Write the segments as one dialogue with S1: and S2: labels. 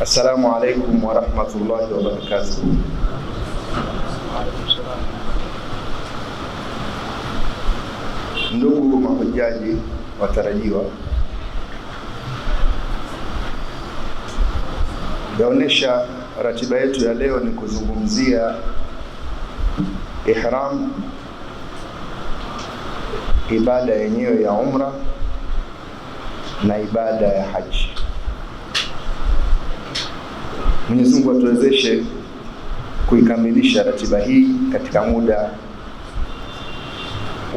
S1: Assalamu alaikum wa rahmatullahi wa barakatuh. Ndugu mahujaji watarajiwa, yaonesha ratiba yetu ya leo ni kuzungumzia ihram, ibada yenyewe ya umra na ibada ya haji. Mwenyezi Mungu atuwezeshe kuikamilisha ratiba hii katika muda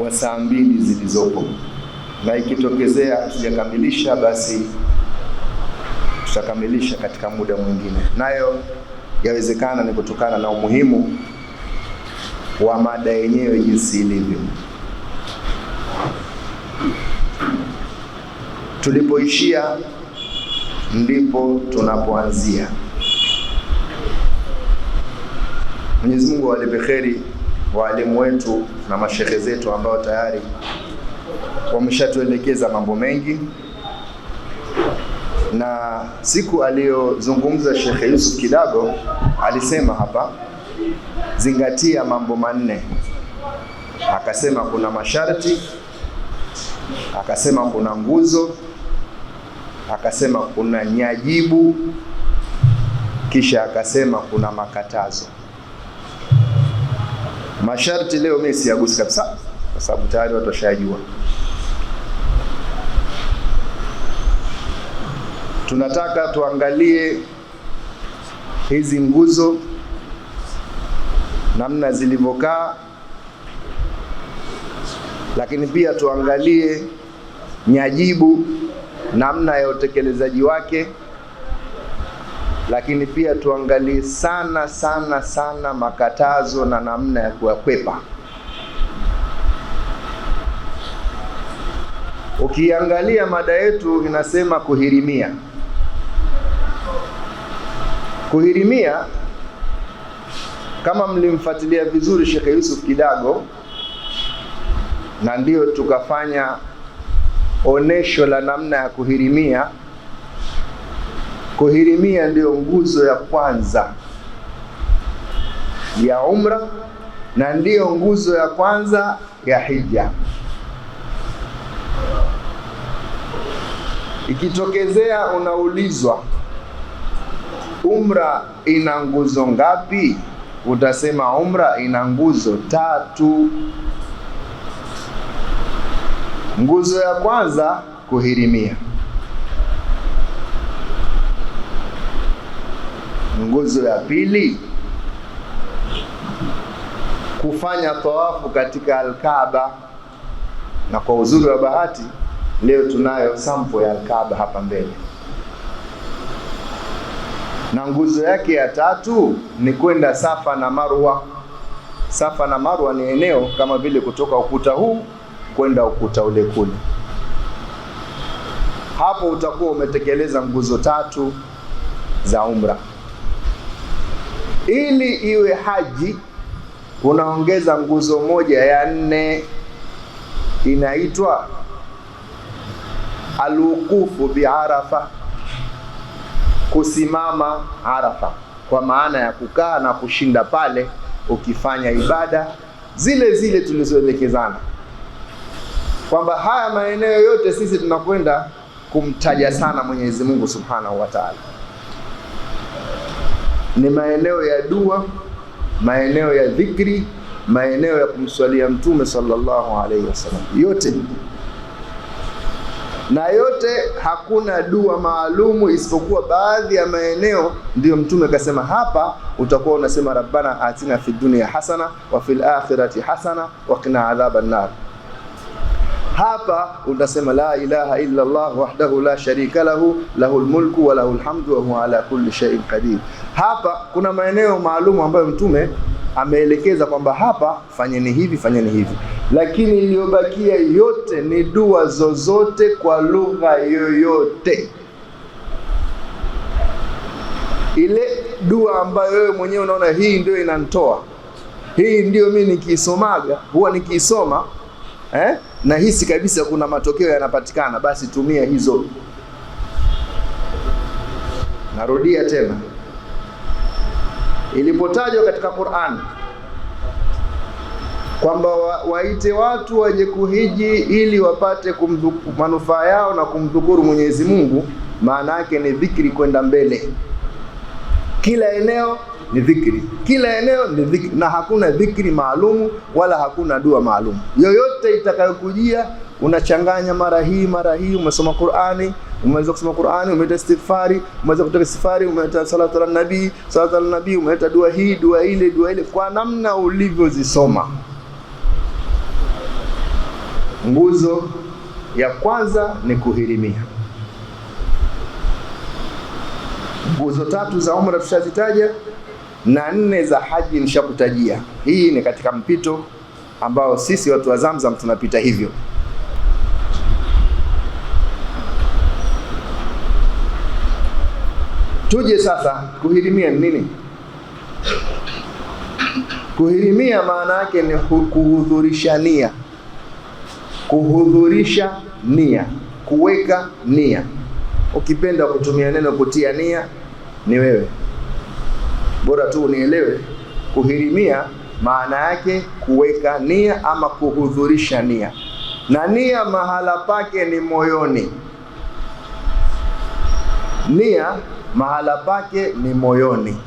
S1: wa saa 2 zilizopo, na ikitokezea hatujakamilisha basi tutakamilisha katika muda mwingine. Nayo yawezekana ni kutokana na umuhimu wa mada yenyewe jinsi ilivyo. Tulipoishia ndipo tunapoanzia. Mwenyezi Mungu awalipe kheri walimu wetu na mashehe zetu ambao tayari wameshatuelekeza mambo mengi, na siku aliyozungumza Sheikh Yusuf Kidago alisema hapa zingatia mambo manne. Akasema kuna masharti, akasema kuna nguzo, akasema kuna nyajibu, kisha akasema kuna makatazo. Masharti leo mimi siyagusi kabisa kwa sababu tayari watu washajua. Tunataka tuangalie hizi nguzo namna zilivyokaa, lakini pia tuangalie nyajibu namna ya utekelezaji wake, lakini pia tuangalie sana makatazo na namna ya kuyakwepa. Ukiangalia mada yetu inasema kuhirimia. Kuhirimia, kama mlimfuatilia vizuri Sheikh Yusuf Kidago, na ndio tukafanya onesho la namna ya kuhirimia. Kuhirimia ndio nguzo ya kwanza ya umra na ndio nguzo ya kwanza ya hija. Ikitokezea unaulizwa umra ina nguzo ngapi, utasema umra ina nguzo 3. Nguzo ya kwanza kuhirimia. Nguzo ya pili kufanya tawafu katika Al-Kaaba, na kwa uzuri wa bahati leo tunayo sample ya Al-Kaaba hapa mbele. Na nguzo yake ya 3 ni kwenda Safa na Marwa. Safa na Marwa ni eneo kama vile kutoka ukuta huu kwenda ukuta ule kule. Hapo utakuwa umetekeleza nguzo 3 za umra. Ili iwe haji unaongeza nguzo moja ya 4, inaitwa al-wuqufu bi Arafa, kusimama Arafa, kwa maana ya kukaa na kushinda pale ukifanya ibada zile tulizoelekezana, kwamba haya maeneo yote sisi tunakwenda kumtaja sana Mwenyezi Mungu Subhanahu wa Ta'ala. Ni maeneo ya dua, maeneo ya dhikri, maeneo ya kumswalia Mtume sallallahu alaihi wasallam, yote. Na yote hakuna dua maalumu isipokuwa baadhi ya maeneo ndio Mtume kasema hapa utakuwa unasema rabbana atina fid dunya hasana wa fil akhirati hasana wa qina adhaban nar. Hapa utasema la ilaha illa Allah wahdahu la sharika lahu, lahul mulku wa lahul hamdu wa huwa ala kulli shay'in qadir. Hapa kuna maeneo maalumu ambayo Mtume ameelekeza kwamba hapa fanyeni hivi, fanyeni hivi. Lakini iliyobakia yote ni dua zozote kwa lugha yoyote. Ile dua ambayo wewe mwenyewe unaona hii ndio inanitoa, hii ndio mimi nikiisomaga huwa nikiisoma na hisi kabisa kuna matokeo yanapatikana, basi tumia hizo. Narudia tena, ilipotajwa katika Qur'an kwamba waite watu waje kuhiji ili wapate manufaa yao na kumdhukuru Mwenyezi Mungu, maana yake ni dhikri kwenda mbele. Kila eneo ni dhikri, kila eneo ni dhikri, na hakuna dhikri maalumu wala hakuna dua maalumu yoyote itakayokujia. Unachanganya mara hii, umesoma Qur'ani, umeweza kusoma Qur'ani, umeleta istighfari, umeweza kutoka istighfari, umeleta salatu ala nabii, umeleta dua hii, dua ile, kwa namna ulivyozisoma. Nguzo ya kwanza ni kuhirimia. Nguzo 3 za umra tushazitaja na 4 za haji nishakutajia. Hii ni katika mpito ambao sisi watu wa Zamzam tunapita hivyo. Tuje sasa, kuhirimia ni nini? Kuhirimia maana yake ni kuhudhurisha nia. Kuhudhurisha nia, kuweka nia. Ukipenda kutumia neno kutia nia ni wewe, bora tu unielewe. Kuhirimia maana yake kuweka nia ama kuhudhurisha nia, na nia mahala pake ni moyoni. Nia mahala pake ni moyoni.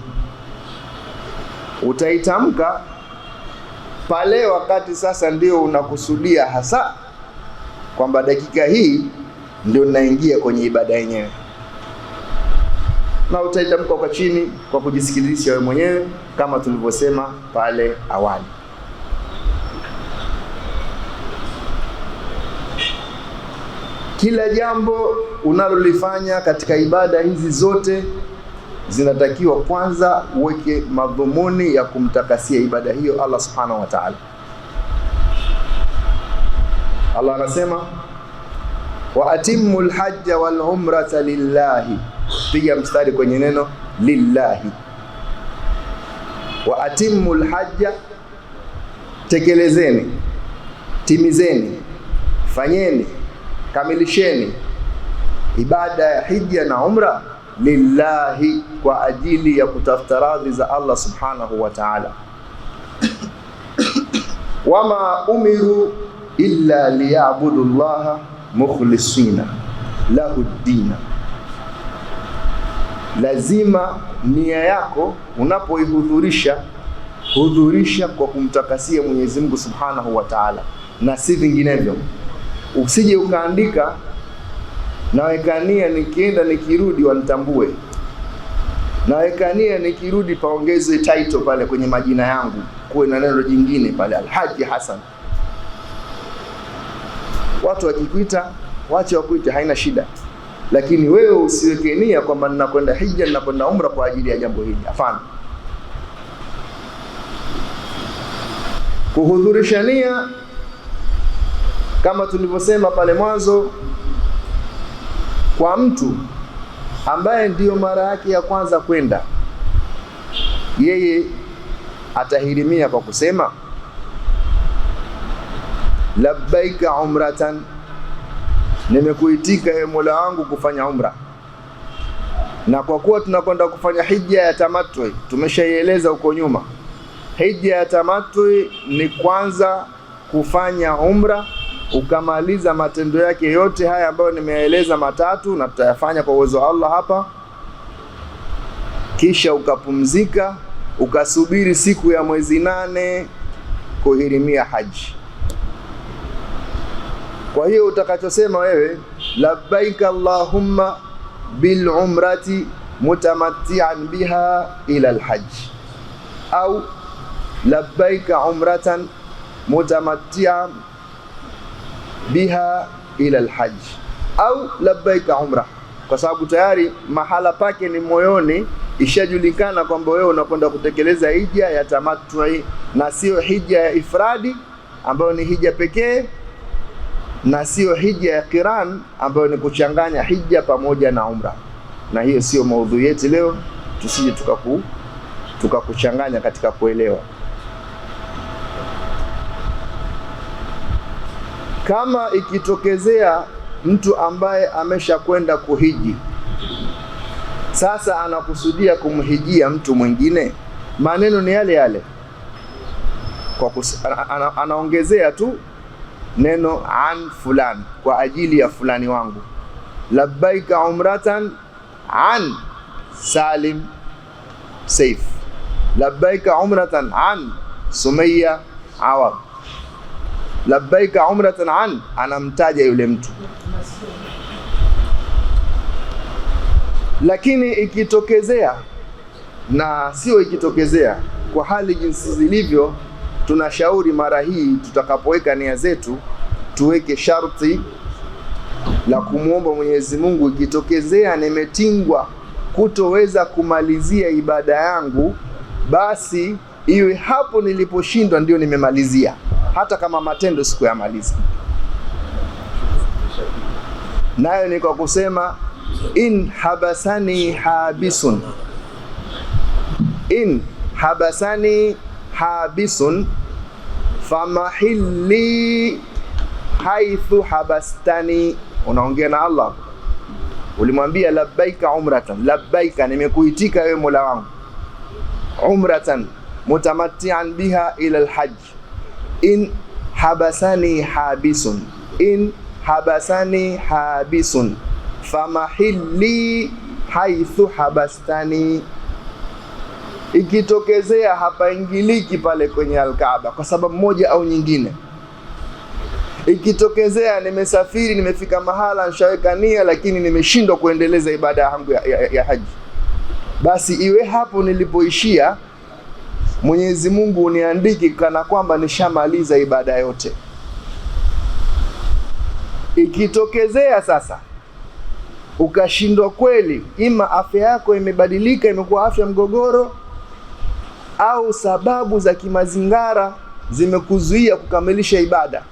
S1: Utaitamka pale wakati sasa ndio unakusudia hasa kwamba dakika hii ndio naingia kwenye ibada yenyewe, na utaitamka kwa chini kwa kujisikilizisha wewe mwenyewe kama tulivyosema pale awali. Kila jambo unalolifanya katika ibada hizi zote zinatakiwa kwanza uweke madhumuni ya kumtakasia ibada hiyo Allah subhanahu wa ta'ala. Allah anasema wa atimmul hajja wal umrata lillahi. Piga mstari kwenye neno lillahi. Wa atimmul hajja, tekelezeni, timizeni, fanyeni, kamilisheni ibada ya hija na umra lillahi, kwa ajili ya kutafuta radhi za Allah subhanahu wa ta'ala. Wama umiru illa liyabudu llaha mukhlisina lahu ddina. Lazima nia yako unapoihudhurisha, hudhurisha kwa kumtakasia Mwenyezi Mungu subhanahu wa ta'ala na si vinginevyo. Usije ukaandika naweka nia nikienda nikirudi wanitambue, naweka nia nikirudi paongezwe title pale kwenye majina yangu, kuwe na neno jingine pale Alhaji Hassan. Watu wakikuita wache wakuita, haina shida, lakini wewe usiweke nia kwamba ninakwenda hija, ninakwenda umra kwa ajili ya jambo hili. Hapana. Kuhudhurisha nia kama tulivyosema pale mwanzo, kwa mtu ambaye ndiyo mara yake ya kwanza kwenda, yeye atahirimia kwa kusema labbaika umratan, nimekuitika ewe Mola wangu kufanya umra. Na kwa kuwa tunakwenda kufanya hija ya tamattu, tumeshaieleza huko nyuma, hija ya tamattu ni kwanza kufanya umra, ukamaliza matendo yake yote haya ambayo nimeeleza matatu, na tutayafanya kwa uwezo wa Allah hapa, kisha ukapumzika, ukasubiri siku ya mwezi 8 kuhirimia haji. Kwa hiyo utakachosema wewe labbaika Allahumma bil umrati mutamatti'an biha ila alhajj, au labbaika umratan mutamatti'an biha ila alhajj, au labbaika umra, kwa sababu tayari mahala pake ni moyoni. Ishajulikana kwamba wewe unakwenda kutekeleza hija ya tamattu na sio hija ya ifradi ambayo ni hija pekee, na sio hija ya qiran ambayo ni kuchanganya hija pamoja na umra. Na hiyo sio maudhui yetu leo, tusije tukakuchanganya katika kuelewa. Kama ikitokezea mtu ambaye amesha kwenda kuhiji Sasa anakusudia kumhijia mtu mwingine, maneno ni yale yale, anaongezea tu neno an fulani, kwa ajili ya fulani wangu. Labbaika umratan an Salim Saif, labbaika umratan an Sumayya Awad, labbaika umratan an, anamtaja yule mtu. Lakini ikitokezea, na sio ikitokezea, kwa hali jinsi zilivyo, tunashauri mara hii tutakapoweka nia zetu tuweke sharti la kumwomba Mwenyezi Mungu, ikitokezea nimetingwa kutoweza kumalizia ibada yangu, basi iwe hapo niliposhindwa ndio nimemalizia, hata kama matendo sikuyamaliza. Nayo ni kwa kusema in habasani habisun, in habasani habisun famahilli haithu habastani. Unaongea na Allah, ulimwambia labbaika umratan, labbaika nimekuitika wewe Mola wangu, umratan mutamatti'an biha ila alhajj, in habasani habisun, in habasani habisun famahilli haithu habastani. Ikitokezea hapaingiliki pale kwenye Al-Kaaba kwa sababu moja au nyingine, ikitokezea nimesafiri, nimefika mahala nishaweka nia, lakini nimeshindwa kuendeleza ibada yangu ya haji, basi iwe hapo nilipoishia Mwenyezi Mungu uniandiki kana kwamba nishamaliza ibada yote. Ikitokezea sasa ukashindwa kweli, ima afya yako imebadilika, imekuwa afya mgogoro, au sababu za kimazingara zimekuzuia kukamilisha ibada.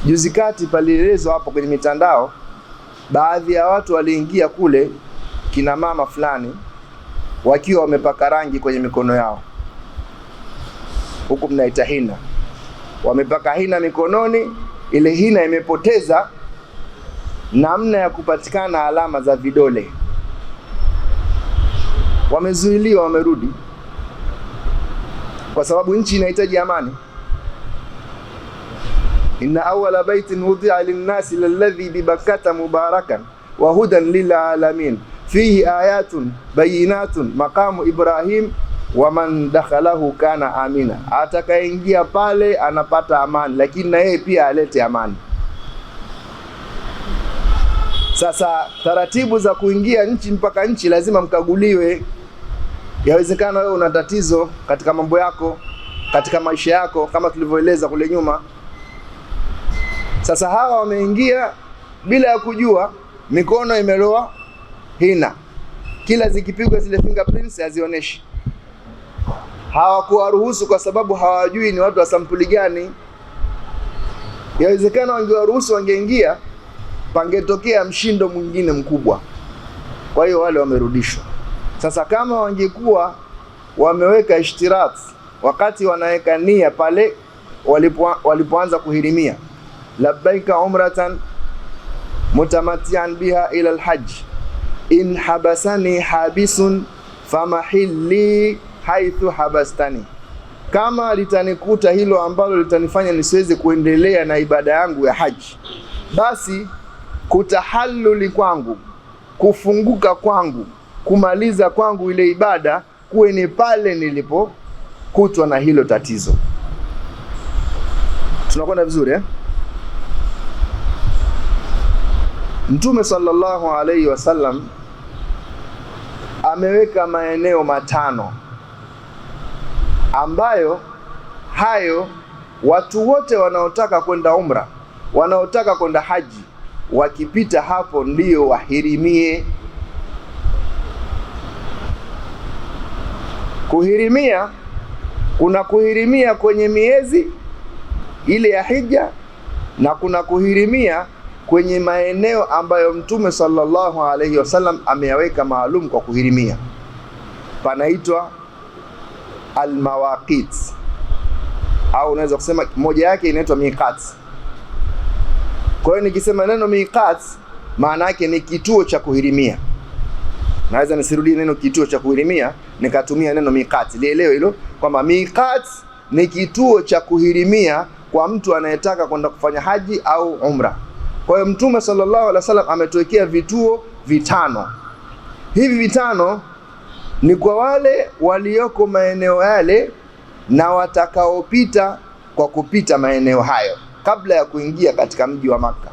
S1: Juzi kati palielezwa hapo kwenye mitandao, baadhi ya watu waliingia kule, kina mama fulani, wakiwa wamepaka rangi kwenye mikono yao, huku mnaita hina, wamepaka hina mikononi. Ile hina imepoteza namna ya kupatikana alama za vidole, wamezuiliwa, wamerudi, kwa sababu nchi inahitaji amani. Inna awwala baitin wudi'a lin-nasi lalladhi bibakkata mubarakan wa hudan lil-alamin fihi ayatun bayinatun maqamu Ibrahim wa man dakhalahu kana amina. Atakaingia pale anapata amani, lakini na yeye pia alete amani. Sasa taratibu za kuingia nchi mpaka nchi lazima mkaguliwe. Yawezekana wewe una tatizo katika mambo yako, katika maisha yako, kama tulivyoeleza kule nyuma. Sasa hawa wameingia bila ya kujua, mikono imeloa hina, kila zikipigwa zile fingerprints hazionyeshi. Hawakuwaruhusu kwa sababu hawajui ni watu wa sampuli gani. Yawezekana wangewaruhusu, wangeingia, pangetokea mshindo mwingine mkubwa. Kwa hiyo wale wamerudishwa. Sasa kama wangekuwa wameweka ishtirat wakati wanaweka nia pale walipoanza kuhirimia, labbaika umratan mutamatti'an biha ila alhajj, in habasani habisun famahilli haithu habastani. Kama litanikuta hilo ambalo litanifanya nisiweze kuendelea na ibada yangu ya haji, basi kutahalluli kwangu, kufunguka kwangu, kumaliza kwangu ile ibada kuwe ni pale nilipokutwa na hilo tatizo. Tunakwenda vizuri eh? Mtume sallallahu alayhi wasallam ameweka maeneo matano ambayo hayo watu wote wanaotaka kwenda umra, wanaotaka kwenda haji, wakipita hapo ndio wahirimie. Kuhirimia, kuna kuhirimia kwenye miezi ile ya hija, na kuna kuhirimia kwenye maeneo ambayo Mtume sallallahu alayhi wasallam ameyaweka maalum kwa kuhirimia. Panaitwa al-mawaqit, au unaweza kusema moja yake inaitwa miqat. Kwa hiyo nikisema neno miqat, maana yake ni kituo cha kuhirimia. Naweza nisirudi neno kituo cha kuhirimia, nikatumia neno miqati. Lielewe hilo kwamba miqati ni kituo cha kuhirimia kwa mtu anayetaka kwenda kufanya haji au umra. Kwa hiyo Mtume sallallahu alaihi wasallam ametuwekea vituo vitano. Hivi vitano ni kwa wale walioko maeneo yale na watakaopita kwa kupita maeneo hayo kabla ya kuingia katika mji wa Makka.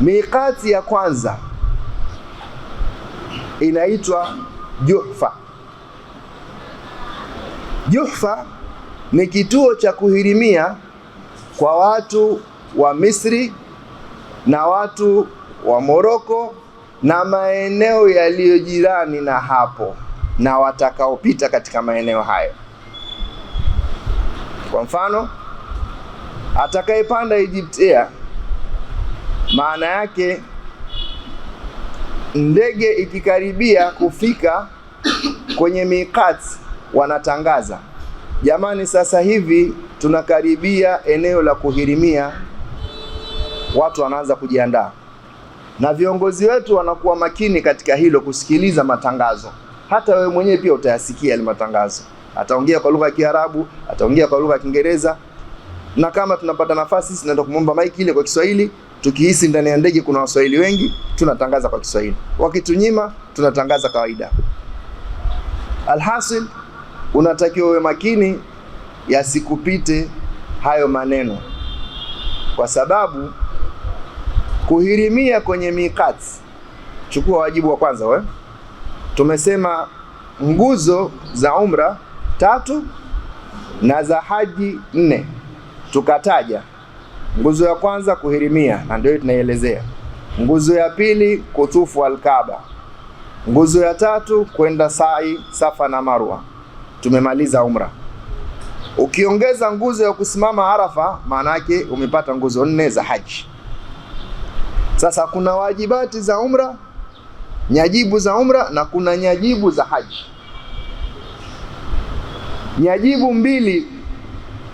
S1: Miqati ya kwanza inaitwa Juhfa. Juhfa ni kituo cha kuhirimia kwa watu wa Misri na watu wa Moroko na maeneo yaliyojirani na hapo na watakaopita katika maeneo hayo. Kwa mfano, atakayepanda Egypt Air, maana yake ndege ikikaribia kufika kwenye miqati wanatangaza, jamani, sasa hivi tunakaribia eneo la kuhirimia. Watu wanaanza kujiandaa, na viongozi wetu wanakuwa makini katika hilo, kusikiliza matangazo. Hata wewe mwenyewe pia utayasikia yale matangazo. Ataongea kwa lugha ya Kiarabu, ataongea kwa lugha ya Kiingereza, na kama tunapata nafasi sisi tunaenda kumomba maiki ile kwa Kiswahili. Tukihisi ndani ya ndege kuna Waswahili wengi, tunatangaza kwa Kiswahili. Wakitunyima, tunatangaza kawaida. Alhasil, unatakiwa uwe makini yasikupite hayo maneno, kwa sababu kuhirimia kwenye miqati, chukua wajibu wa kwanza wewe. Tumesema nguzo za umra 3 na za haji 4. Tukataja nguzo ya kwanza kuhirimia, na ndio tunaielezea. Nguzo ya pili kutufu al-Kaaba. Nguzo ya 3 kwenda sa'i Safa na Marwa. Tumemaliza umra. Ukiongeza nguzo ya kusimama Arafa, maana yake umepata nguzo 4 za haji. Sasa kuna wajibati za umra, nyajibu za umra, na kuna nyajibu za haji. Nyajibu 2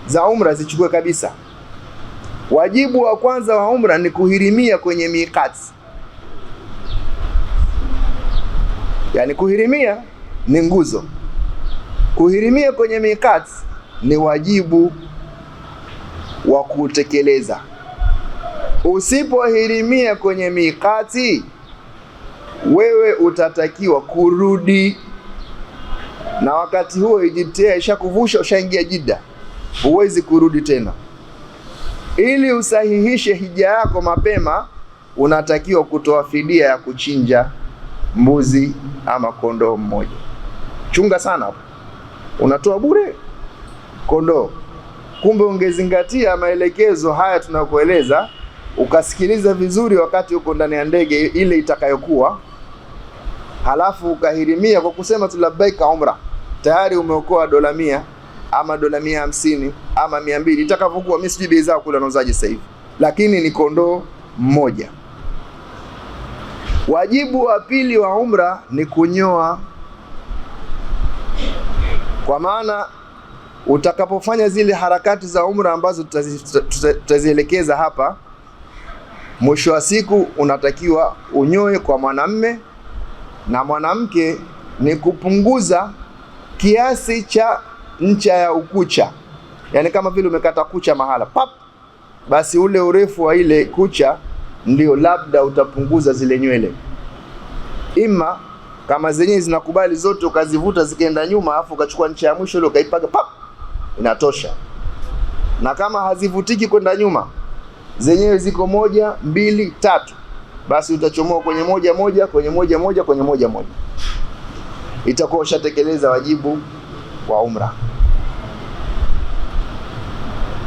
S1: za umra zichukue kabisa. Wajibu wa kwanza wa umra ni kuhirimia kwenye miqati. Yani kuhirimia ni nguzo, kuhirimia kwenye miqati ni wajibu wa kutekeleza. Usipohirimia kwenye miqati, wewe utatakiwa kurudi, na wakati huo Egypt ishakuvusha, ushaingia Jeddah, huwezi kurudi tena. Ili usahihishe hija yako mapema, unatakiwa kutoa fidia ya kuchinja mbuzi ama kondoo mmoja. Chunga sana hapo, unatoa bure kondoo. Kumbe ungezingatia maelekezo haya tunakueleza, ukasikiliza vizuri wakati uko ndani ya ndege ile itakayokuwa, halafu ukahirimia kwa kusema tu labbaika umra, tayari umeokoa dola 100 ama dola 150 ama 200, itakavyokuwa. Mimi sijui bei zao kula nauzaje sasa hivi, lakini ni kondoo mmoja. Wajibu wa pili wa umra ni kunyoa, kwa maana utakapofanya zile harakati za umra ambazo tutazielekeza hapa, mwisho wa siku unatakiwa unyoe kwa mwanamme, na mwanamke ni kupunguza kiasi cha ncha ya ukucha. Yani kama vile umekata kucha mahala pap, basi ule urefu wa ile kucha ndio labda utapunguza zile nywele. Ima kama zenyewe zinakubali zote ukazivuta zikaenda nyuma, afu ukachukua ncha ya mwisho ile ukaipaga pap, inatosha. Na kama hazivutiki kwenda nyuma, zenyewe ziko 1, 2, 3, basi utachomoa kwenye moja kwenye moja, itakuwa ushatekeleza wajibu wa umra.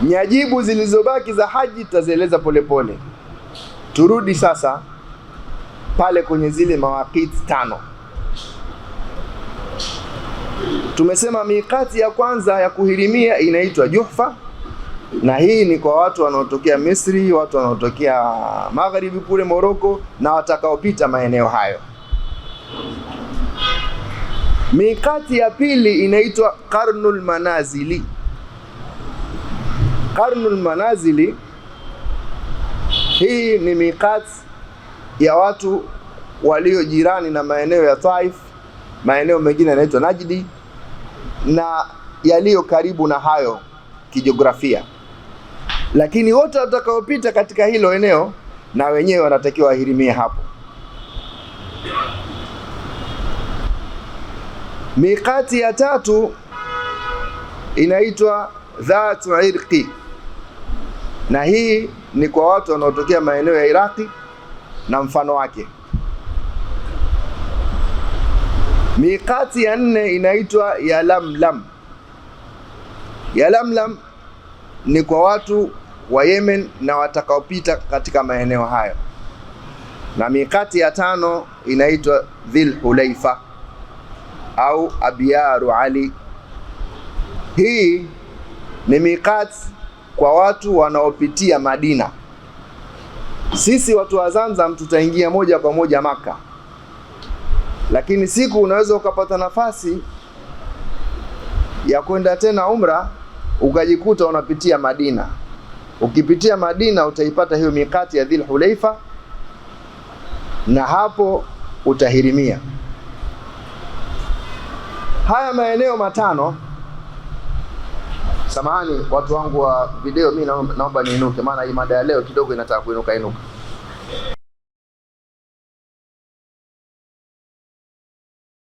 S1: Nyajibu zilizobaki za haji tutazieleza polepole. Turudi sasa pale kwenye zile mawaqiti 5. Tumesema miqati ya kwanza ya kuhirimia inaitwa Juhfa, na hii ni kwa watu wanaotokea Misri, watu wanaotokea magharibi kule Moroko, na watakaopita maeneo hayo. Miqati ya pili inaitwa Qarnul Manazili. Qarnul Manazili, hii ni miqati ya watu walio jirani na maeneo ya Taif, maeneo mengine yanaitwa Najdi, na yaliyo karibu na hayo kijiografia. Lakini wote watakaopita katika hilo eneo na wenyewe wanatakiwa wahirimie hapo. Miqati ya tatu inaitwa Dhatu Irqi, na hii ni kwa watu wanaotokea maeneo ya Iraqi na mfano wake. Miqati ya nne inaitwa Yalamlam. Yalamlam ni kwa watu wa Yemen na watakaopita katika maeneo hayo. Na miqati ya tano inaitwa Dhil Hulaifa au Abyaru Ali. Hii ni miqati kwa watu wanaopitia Madina. Sisi watu wa Zamzam tutaingia moja kwa moja Maka, lakini siku unaweza ukapata nafasi ya kwenda tena umra ukajikuta unapitia Madina. Ukipitia Madina utaipata hiyo miqati ya Dhil Hulaifa, na hapo utahirimia. Haya maeneo matano, samahani watu wangu wa video, mimi naomba niinuke, maana hii mada ya leo kidogo inataka kuinuka.